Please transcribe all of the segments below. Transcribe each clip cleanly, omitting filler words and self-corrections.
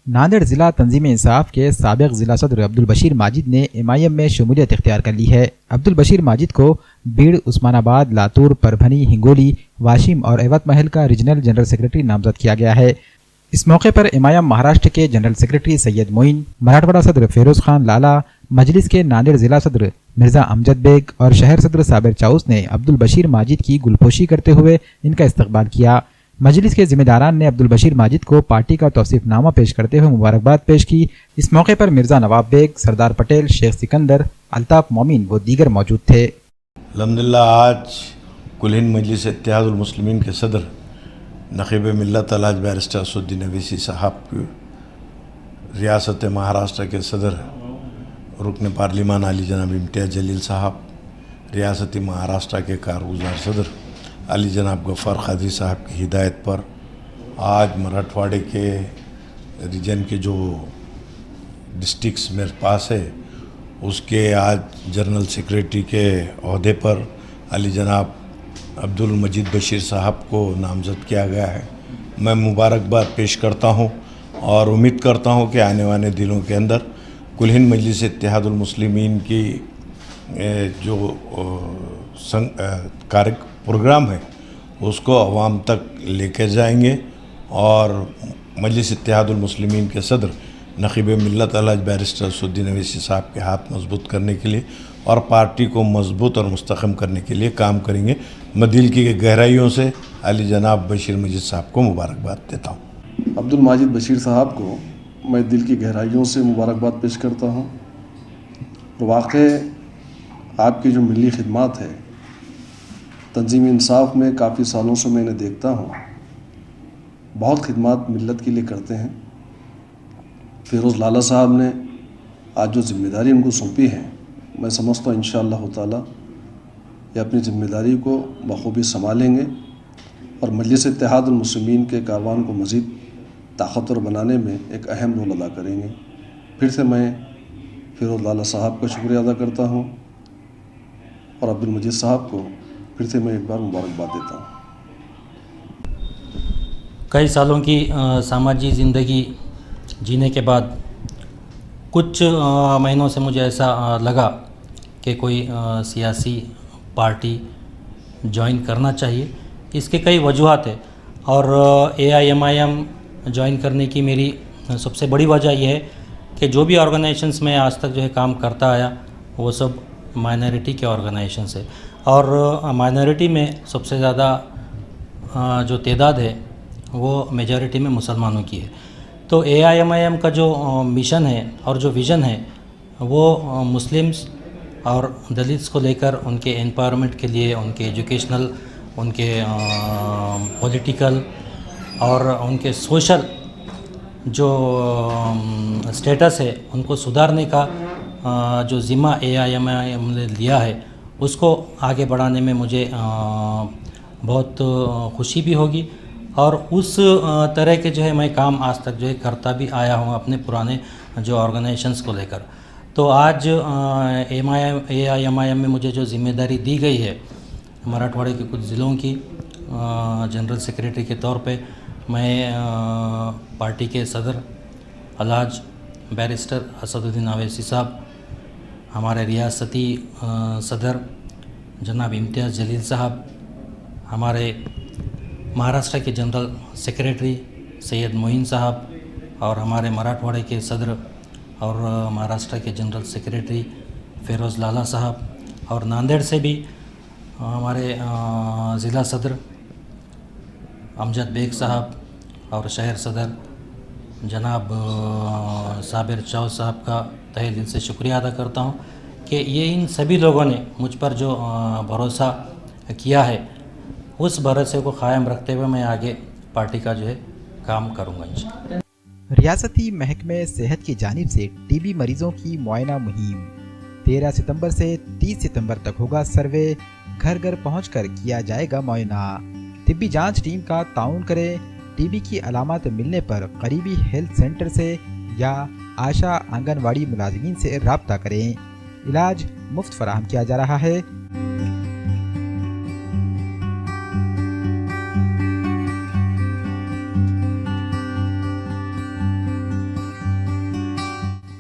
ناندیڑ ضلع تنظیم انصاف کے سابق ضلع صدر عبدالبشیر ماجد نے ایم میں شمولیت اختیار کر لی ہے۔ عبدالبشیر ماجد کو بیڑ، عثمان آباد، لاتور، پربھنی، ہنگولی، واشم اور ایوت محل کا ریجنل جنرل سیکرٹری نامزد کیا گیا ہے۔ اس موقع پر ایم مہاراشٹر کے جنرل سیکرٹری سید معین، مراٹھواڑہ صدر فیروز خان لالا، مجلس کے ناندیڑ ضلع صدر مرزا امجد بیگ اور شہر صدر صابر چاؤس نے عبدالبشیر ماجد کی گلپوشی کرتے ہوئے ان کا استقبال کیا۔ مجلس کے ذمہ داران نے عبدالبشیر ماجد کو پارٹی کا توصیف نامہ پیش کرتے ہوئے مبارکباد پیش کی۔ اس موقع پر مرزا نواب بیگ، سردار پٹیل، شیخ سکندر، الطاف مومن و دیگر موجود تھے۔ الحمدللہ آج کل ہند مجلس اتحاد المسلمین کے صدر نقیب ملت الحاج بیرسٹر اسدالدین اویسی صاحب کی ریاست مہاراشٹر کے صدر رکن پارلیمان علی جناب امتیاز جلیل صاحب، ریاستی مہاراشٹر کے کارگزار صدر علی جناب غفار قادری صاحب کی ہدایت پر آج مراٹھواڑے کے ریجن کے جو ڈسٹرکٹس میرے پاس ہے اس کے آج جنرل سیکریٹری کے عہدے پر علی جناب عبدالمجید بشیر صاحب کو نامزد کیا گیا ہے۔ میں مبارکباد پیش کرتا ہوں اور امید کرتا ہوں کہ آنے والے دنوں کے اندر کل ہند مجلس اتحاد المسلمین کی جو پروگرام ہے اس کو عوام تک لے کے جائیں گے اور مجلس اتحاد المسلمین کے صدر نقیب ملت الحاج بیرسٹر اسدالدین اویسی صاحب کے ہاتھ مضبوط کرنے کے لیے اور پارٹی کو مضبوط اور مستحکم کرنے کے لیے کام کریں گے۔ میں دل کی گہرائیوں سے علی جناب بشیر مجید صاحب کو مبارکباد دیتا ہوں۔ عبدالمجید بشیر صاحب کو میں دل کی گہرائیوں سے مبارکباد پیش کرتا ہوں۔ واقع آپ کی جو ملی خدمات ہے تنظیم انصاف میں کافی سالوں سے میں انہیں دیکھتا ہوں، بہت خدمات ملت کے لیے کرتے ہیں۔ فیروز لالا صاحب نے آج جو ذمہ داری ان کو سونپی ہے، میں سمجھتا ہوں انشاءاللہ تعالی یہ اپنی ذمہ داری کو بخوبی سنبھالیں گے اور مجلس اتحاد المسلمین کے کاروان کو مزید طاقتور بنانے میں ایک اہم رول ادا کریں گے۔ پھر سے میں فیروز لالا صاحب کا شکریہ ادا کرتا ہوں اور عبدالمجید صاحب کو پھر سے میں ایک بار مبارکباد دیتا ہوں۔ کئی سالوں کی سماجی زندگی جینے کے بعد کچھ مہینوں سے مجھے ایسا لگا کہ کوئی سیاسی پارٹی جوائن کرنا چاہیے۔ اس کے کئی وجوہات ہیں اور ایم جوائن کرنے کی میری سب سے بڑی وجہ یہ ہے کہ جو بھی آرگنائزیشنز میں آج تک جو ہے کام کرتا آیا وہ سب مائنارٹی کے آرگنائزیشنز ہے اور مائنارٹی میں سب سے زیادہ جو تعداد ہے وہ میجارٹی میں مسلمانوں کی ہے۔ تو ایم کا جو مشن ہے اور جو ویژن ہے وہ مسلمز اور دلتس کو لے کر ان کے امپاورمنٹ کے لیے، ان کے ایجوکیشنل، ان کے پولیٹیکل اور ان کے سوشل جو اسٹیٹس ہے ان کو سدھارنے کا جو ذمہ ایم نے لیا ہے اس کو آگے بڑھانے میں مجھے بہت خوشی بھی ہوگی اور اس طرح کے جو ہے میں کام آج تک جو ہے کرتا بھی آیا ہوں اپنے پرانے جو آرگنائزیشنز کو لے کر۔ تو آج ایم میں مجھے جو ذمہ داری دی گئی ہے مراٹھواڑے کے کچھ ضلعوں کی جنرل سیکریٹری کے طور پہ، میں پارٹی کے صدر الحاج بیرسٹر اسدالدین اویسی صاحب، ہمارے ریاستی صدر جناب امتیاز جلیل صاحب، ہمارے مہاراشٹر کے جنرل سیکریٹری سید معین صاحب اور ہمارے مراٹھواڑے کے صدر اور مہاراشٹر کے جنرل سیکریٹری فیروز لالا صاحب اور ناندیڑ سے بھی ہمارے ضلع صدر امجد بیگ صاحب اور شہر صدر جناب صابر چاؤس صاحب کا تہہ دل سے شکریہ ادا کرتا ہوں کہ یہ ان سبھی لوگوں نے مجھ پر جو بھروسہ کیا ہے اس بھروسے کو قائم رکھتے ہوئے میں آگے پارٹی کا جو ہے کام کروں گا انشاءاللہ۔ ریاستی محکمہ صحت کی جانب سے ٹی بی مریضوں کی معائنہ مہم 13 ستمبر سے 30 ستمبر تک ہوگا سروے، گھر گھر پہنچ کر کیا جائے گا معائنہ۔ طبی جانچ ٹیم کا تعاون کریں، ٹی بی کی علامات ملنے پر قریبی ہیلتھ سینٹر سے یا آشا آنگن واڑی ملازمین سے رابطہ کریں، علاج مفت فراہم کیا جا رہا ہے۔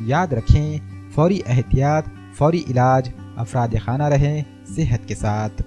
یاد رکھیں، فوری احتیاط، فوری علاج، افراد خانہ رہیں صحت کے ساتھ۔